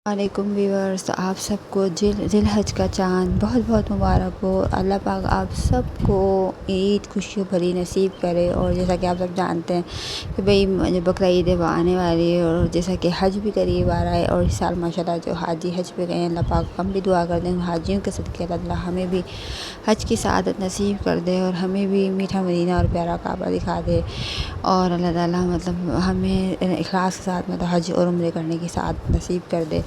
علیکم ویورز، تو آپ سب کو ذی الحج کا چاند بہت بہت مبارک ہو۔ اللہ پاک آپ سب کو عید خوشیوں بھری نصیب کرے۔ اور جیسا کہ آپ سب جانتے ہیں کہ بھئی بقرہ عید آنے والی ہے، اور جیسا کہ حج بھی قریب آ رہا ہے، اور اس سال ماشاءاللہ جو حاجی حج پہ گئے ہیں، اللہ پاک ہم بھی دعا کر دیں حاجیوں کے صدقے اللہ ہمیں بھی حج کی سعادت نصیب کر دے، اور ہمیں بھی میٹھا مدینہ اور پیارا کعبہ دکھا دے، اور اللہ تعالیٰ ہمیں اخلاص کے ساتھ حج اور عمرے کرنے کی سعادت نصیب کر دے۔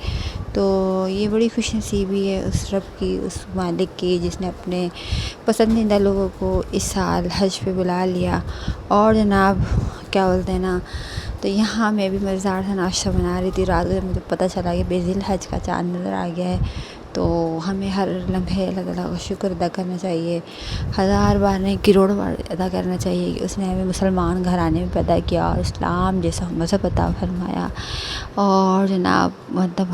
تو یہ بڑی خوش نصیبی ہے اس رب کی، اس مالک کی، جس نے اپنے پسندیدہ لوگوں کو اس سال حج پہ بلا لیا۔ اور جناب کیا بولتے ہیں نا، تو یہاں میں بھی مزیدار سے ناشتہ بنا رہی تھی، رات کو مجھے پتہ چلا کہ ذی الحج کا چاند نظر آ گیا ہے، تو ہمیں ہر لمحے اللہ تعالیٰ کا شکر ادا کرنا چاہیے، ہزار بار نہیں کروڑوں بار ادا کرنا چاہیے کہ اس نے ہمیں مسلمان گھرانے میں پیدا کیا، اور اسلام جیسا مذہب عطا فرمایا، اور جناب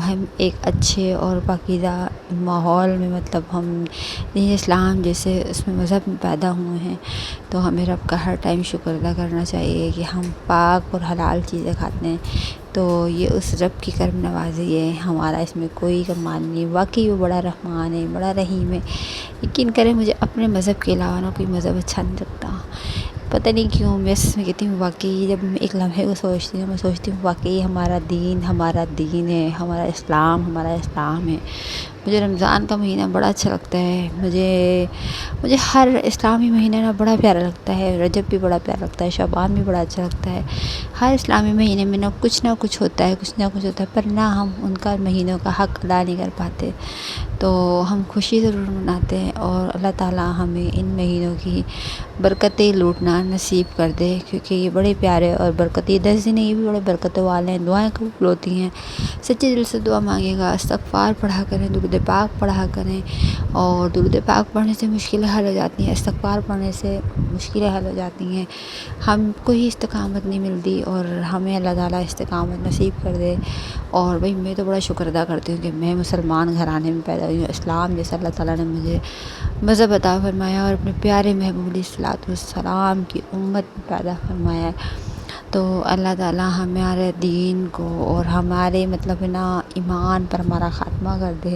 ہم ایک اچھے اور پاکیزہ ماحول میں ہم دین اسلام جیسے اس میں مذہب میں پیدا ہوئے ہیں، تو ہمیں رب کا ہر ٹائم شکر ادا کرنا چاہیے کہ ہم پاک اور حلال چیزیں کھاتے ہیں۔ تو یہ اس رب کی کرم نوازی ہے، ہمارا اس میں کوئی کمال نہیں، واقعی وہ بڑا رحمان ہے، بڑا رحیم ہے۔ یقین کریں مجھے اپنے مذہب کے علاوہ نہ کوئی مذہب اچھا نہیں لگتا، پتہ نہیں کیوں، میں کہتی ہوں واقعی جب میں ایک لمحے کو سوچتی ہوں، میں سوچتی ہوں واقعی ہمارا دین ہے، ہمارا اسلام ہے۔ مجھے رمضان کا مہینہ بڑا اچھا لگتا ہے، مجھے ہر اسلامی مہینہ نا بڑا پیارا لگتا ہے، رجب بھی بڑا پیارا لگتا ہے، شعبان بھی بڑا اچھا لگتا ہے۔ ہر اسلامی مہینے میں نہ کچھ ہوتا ہے، پر نہ ہم ان کا مہینوں کا حق ادا نہیں کر پاتے، تو ہم خوشی ضرور مناتے ہیں، اور اللہ تعالیٰ ہمیں ان مہینوں کی برکتیں لوٹنا نصیب کر دے، کیونکہ یہ بڑے پیارے اور برکتی 10 دن، یہ بھی بڑے برکتوں والے ہیں، دعائیں قبول ہوتی ہیں۔ سچے دل سے دعا مانگے گا، استغفار پڑھا کریں، درود پاک پڑھا کریں، اور درود پاک پڑھنے سے مشکلیں حل ہو جاتی ہیں، استغفار پڑھنے سے مشکلیں حل ہو جاتی ہیں، ہم کو ہی استقامت نہیں ملتی، اور ہمیں اللہ تعالیٰ استقامت نصیب کر دے۔ اور بھئی میں تو بڑا شکر ادا کرتی ہوں کہ میں مسلمان گھرانے میں پیدا ہوئی ہوں، اسلام جیسا اللہ تعالیٰ نے مجھے مذہب عطا فرمایا، اور اپنے پیارے محبوب علیہ الصلوۃ والسلام کی امت میں پیدا فرمایا ہے۔ تو اللہ تعالیٰ ہمارے دین کو اور ہمارے ایمان پر ہمارا خاتمہ کر دے،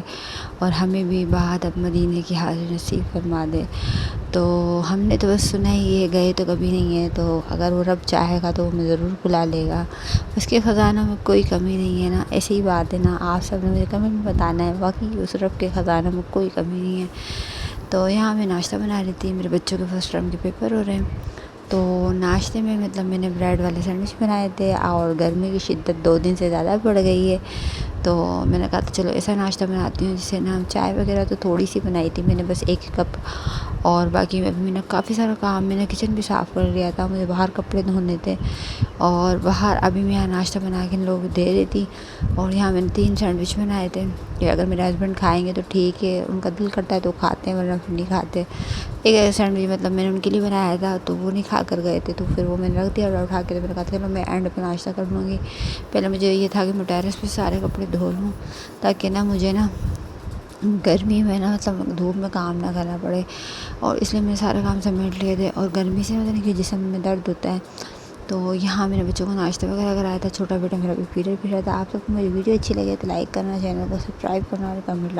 اور ہمیں بھی بعد اب مدینے کی حاضری نصیب فرما دے۔ تو ہم نے تو بس سنا ہی ہے، گئے تو کبھی نہیں ہے، تو اگر وہ رب چاہے گا تو وہ ہمیں ضرور بلا لے گا، اس کے خزانوں میں کوئی کمی نہیں ہے نا، ایسی ہی بات ہے نا، آپ سب نے مجھے کمنٹ میں بتانا ہے، واقعی اس رب کے خزانوں میں کوئی کمی نہیں ہے۔ تو یہاں میں ناشتہ بنا رہی تھی، میرے بچوں کے فرسٹ ٹرم کے پیپر ہو رہے ہیں، تو ناشتے میں میں نے بریڈ والے سینڈوچ بنائے تھے، اور گرمی کی شدت 2 دن سے زیادہ بڑھ گئی ہے، تو میں نے کہا تو چلو ایسا ناشتہ بناتی ہوں جس سے نا، چائے وغیرہ تو تھوڑی سی بنائی تھی میں نے، بس 1 کپ، اور باقی میں نے کافی سارا کام، میں نے کچن بھی صاف کر لیا تھا، مجھے باہر کپڑے دھونے تھے، اور باہر ابھی میں یہاں ناشتہ بنا کے ان لوگوں کو دے رہی تھی، اور یہاں میں نے 3 سینڈوچ بنائے تھے کہ اگر میرے ہسبینڈ کھائیں گے تو ٹھیک ہے، ان کا دل کرتا ہے تو کھاتے ہیں، ورنہ پھر نہیں کھاتے۔ ایک سینڈوچ میں نے ان کے لیے بنایا تھا، تو وہ نہیں کھا کر گئے تھے، تو پھر وہ میں نے رکھ دیا اٹھا کے، تو میں نے کہا چلو میں اینڈ پہ ناشتہ کر لوں گی، پہلے مجھے یہ تھا کہ میں ٹیرس پہ سارے کپڑے دھو لوں، تاکہ مجھے گرمی میں دھوپ میں کام نہ کرنا پڑے، اور اس لیے میں سارے کام سمیٹ لیے تھے، اور گرمی سے کہ جسم میں درد ہوتا ہے۔ تو یہاں میں نے بچوں کو ناشتہ وغیرہ کرایا تھا، چھوٹا بیٹا میرا بھی پیریڈ بھی رہا تھا۔ آپ سب کو میری ویڈیو اچھی لگے تو لائک کرنا، چینل کو سبسکرائب کرنا، اور کمنٹ